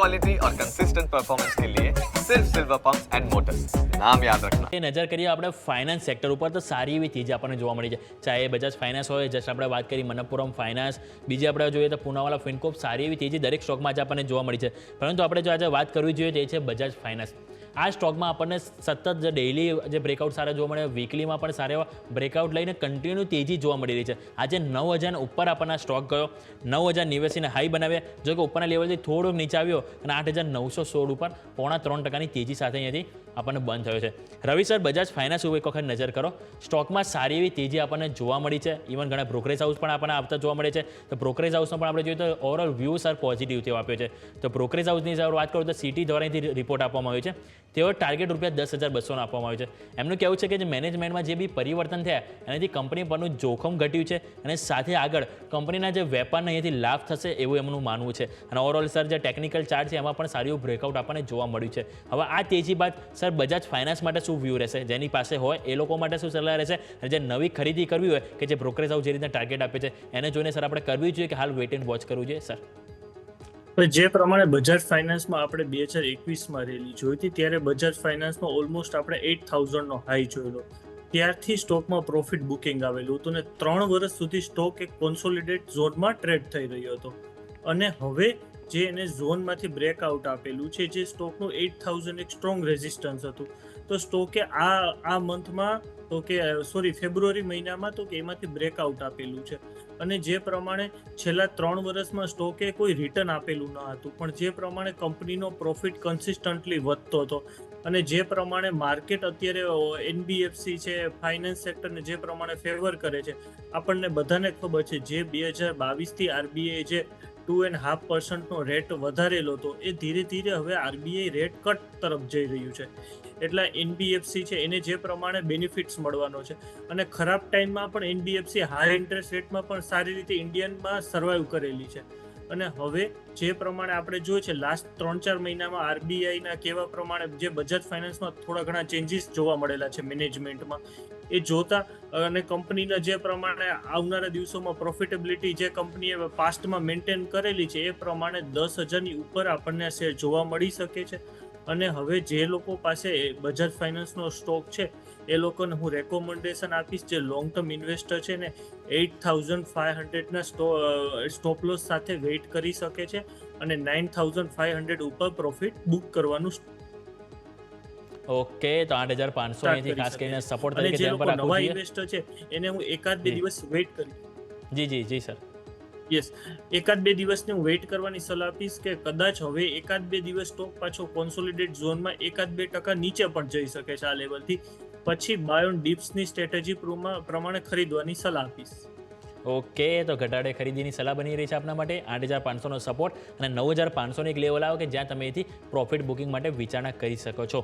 Quality और consistent performance के लिए सिर्फ सिल्वर पंप्स एंड मोटर्स, नाम याद रखना। એ નજર કરીએ આપણે ફાઇનાન્સ સેક્ટર ઉપર તો સારી એવી તેજી આપણને જોવા મળી છે, ચાહે બજાજ ફાઇનાન્સ હોય, જસ્ટ આપણે વાત કરી મનપ્પુરમ ફાઇનાન્સ, બીજી આપણે જોઈએ તો પૂનાવાલા ફિનકોપ, સારી એવી તેજી દરેક સ્ટોકમાં આજે આપણને જોવા મળી છે. પરંતુ આપણે જો આજે વાત કરવી જોઈએ તે છે બજાજ ફાઇનાન્સ. આ સ્ટોકમાં આપણને સતત જે ડેઇલી જે બ્રેકઆઉટ સારા જોવા મળે, વીકલીમાં પણ સારા એવા બ્રેકઆઉટ લઈને કન્ટિન્યુ તેજી જોવા મળી રહી છે. આજે 9,000 ઉપર આપણને સ્ટોક ગયો, 9,089 હાઈ બનાવ્યા, જો કે ઉપરના લેવલથી થોડોક નીચે આવ્યો અને 8,916 ઉપર 3.5% તેજી સાથે અહીંયાથી આપણને બંધ થયો છે. રવિ સર, બજાજ ફાઇનાન્સ ઉપર એક વખત નજર કરો, સ્ટોકમાં સારી એવી તેજી આપણને જોવા મળી છે. ઇવન ઘણા બ્રોકરેજ હાઉસ પણ આપણને આવતા જોવા મળે છે. તો બ્રોકરેજ હાઉસનો પણ આપણે જોઈએ તો ઓવરઓલ વ્યૂ સર પોઝિટિવ તેવો આપ્યો છે. તો બ્રોકરેજ હાઉસની સર વાત કરું તો સિટી દ્વારા અહીંથી રિપોર્ટ આપવામાં આવ્યો છે. તેઓ ટાર્ગેટ ₹10,200 આપવામાં આવ્યું છે. એમનું કહેવું છે કે જે મેનેજમેન્ટમાં જે બી પરિવર્તન થયા એનાથી કંપની પરનું જોખમ ઘટ્યું છે અને સાથે આગળ કંપનીના જે વેપારને અહીંયાથી લાભ થશે એવું એમનું માનવું છે. અને ઓવરઓલ સર જે ટેકનિકલ ચાર્ટ છે એમાં પણ સારું એવું બ્રેકઆઉટ આપણને જોવા મળ્યું છે. હવે આ તેજી બાદ સર બજાજ ફાઇનાન્સ માટે શું વ્યૂ રહેશે, જેની પાસે હોય એ લોકો માટે શું સલાહ રહેશે, અને જે નવી ખરીદી કરવી હોય કે જે બ્રોકરેજ હાઉસ જે રીતના ટાર્ગેટ આપે છે એને જોઈને સર આપણે કરવી જોઈએ કે હાલ વેઇટ એન્ડ વોચ કરવું જોઈએ સર? જે પ્રમાણે બજાજ ફાઇનાન્સમાં આપણે 2021માં રેલી જોઈ હતી ત્યારે બજાજ ફાઇનાન્સમાં ઓલમોસ્ટ આપણે 8,000નો હાઈ જોયેલો. ત્યારથી સ્ટોકમાં પ્રોફિટ બુકિંગ આવેલું હતું અને 3 વર્ષ સુધી સ્ટોક એક કોન્સોલિડેટ ઝોનમાં ટ્રેડ થઈ રહ્યો હતો. અને હવે જે એને ઝોનમાંથી બ્રેકઆઉટ આપેલું છે, જે સ્ટોકનું 8,000 એક સ્ટ્રોંગ રેઝિસ્ટન્સ હતું, તો સ્ટોકે આ મંથમાં તો કે ફેબ્રુઆરી મહિનામાં તો કે એમાંથી બ્રેકઆઉટ આપેલું છે. અને જે પ્રમાણે છેલ્લા 3 વર્ષમાં સ્ટોકે કોઈ રિટર્ન આપેલું ન હતું, પણ જે પ્રમાણે કંપનીનો પ્રોફિટ કન્સિસ્ટન્ટલી વધતો હતો અને જે પ્રમાણે માર્કેટ અત્યારે એનબીએફસી છે, ફાઇનાન્સ સેક્ટરને જે પ્રમાણે ફેવર કરે છે, આપણને બધાને ખબર છે જે 2022થી આરબીઆઈ જે 2.5% રેટ વધારેલો હતો એ ધીરે ધીરે હવે આરબીઆઈ રેટ કટ તરફ જઈ રહ્યું છે. એટલે એનબીએફસી છે એને જે પ્રમાણે બેનિફિટ્સ મળવાનો છે અને ખરાબ ટાઈમમાં પણ એનબીએફસી હાઈ ઇન્ટરેસ્ટ રેટમાં પણ સારી રીતે ઇન્ડિયનમાં સર્વાઈવ કરેલી છે. અને હવે જે પ્રમાણે આપણે જોઈએ છે લાસ્ટ 3-4 મહિનામાં આરબીઆઈના કહેવા પ્રમાણે જે બજાજ ફાઇનાન્સમાં થોડા ઘણા ચેન્જીસ જોવા મળેલા છે મેનેજમેન્ટમાં, એ જોતા અને કંપનીના જે પ્રમાણે આવનારા દિવસોમાં પ્રોફિટેબિલિટી જે કંપનીએ પાસ્ટમાં મેન્ટેન કરેલી છે એ પ્રમાણે 10,000ની ઉપર આપણને આ શેર જોવા મળી શકે છે. અને હવે જે લોકો પાસે બજાજ ફાઇનાન્સનો સ્ટોક છે એ લોકોને હું રેકોમેન્ડેશન આપીશ, જે લોંગ ટર્મ ઇન્વેસ્ટર છે ને 8,500ના સ્ટોપ લોસ સાથે વેઇટ કરી શકે છે અને 9,500 ઉપર પ્રોફિટ બુક કરવાનું ઓકે, તો 8,500 અહીંથી ખાસ કરીને સપોર્ટ અને તરીકે જે ધ્યાન પર લોકો રાખવું નવા જોઈએ. ઇન્વેસ્ટર છે એને હું એકાદ બે દિવસ વેઇટ કરી જી સર. એકાદ બે દિવસની હું વેઇટ કરવાની સલાહ આપીશ કે કદાચ હવે એકાદ બે દિવસ સ્ટોક પાછો કોન્સોલિડેટ ઝોનમાં 1-2% નીચે પણ જઈ શકે છે આ લેવલથી, પછી બાય ઓન ડિપ્સની સ્ટ્રેટેજી પ્રમાણે ખરીદવાની સલાહ આપીશ. ઓકે, તો ઘટાડે ખરીદીની સલાહ બની રહી છે આપના માટે. 8,500નો સપોર્ટ અને 9,500નો એક લેવલ આવે કે જ્યાં તમે એથી પ્રોફિટ બુકિંગ માટે વિચારણા કરી શકો છો.